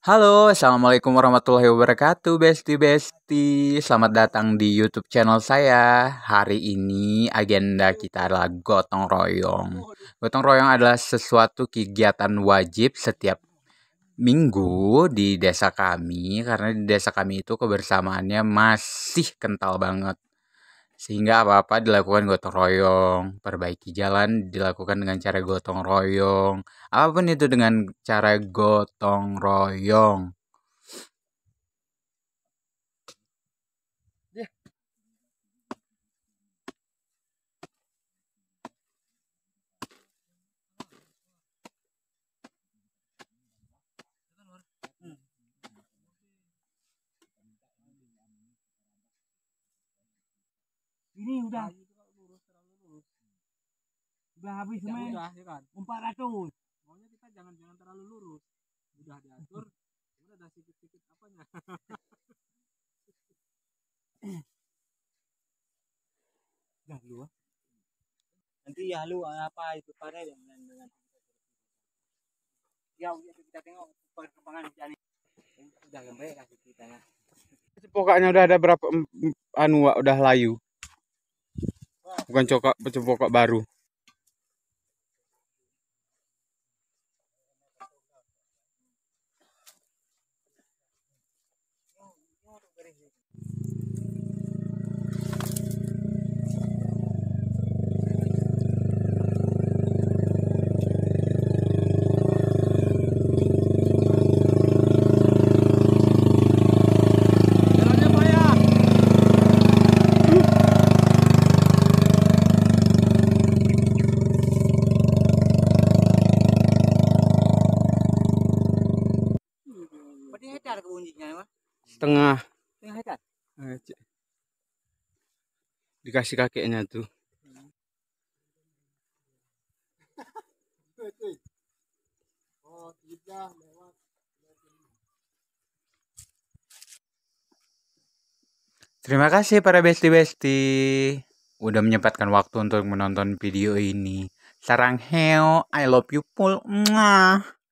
Halo, assalamualaikum warahmatullahi wabarakatuh, besti-besti. Selamat datang di YouTube channel saya. Hari ini agenda kita adalah gotong royong. Gotong royong adalah sesuatu kegiatan wajib setiap minggu di desa kami, karena di desa kami itu kebersamaannya masih kental banget. Sehingga apa-apa dilakukan gotong royong, perbaiki jalan dilakukan dengan cara gotong royong. Apapun itu dengan cara gotong royong. Ini udah habis semen Udah ya kan 400. maunya kita jangan terlalu lurus, udah diatur udah ada sedikit apanya. Dah lu. Nanti ya lu apa itu pare dengan ya kita tengok perkembangan jalan. Udah sampai kasih kita ya. Cepokaknya udah ada berapa Wak, udah layu. Bukan cepokak baru. Jalannya payah. Berarti hektar keunjinya mah. Setengah. Setengah hektar. Dikasih kakeknya tuh. Oh, tidak lewat. Terima kasih para besti-besti udah menyempatkan waktu untuk menonton video ini. Sarang heo, I love you full. Mwah.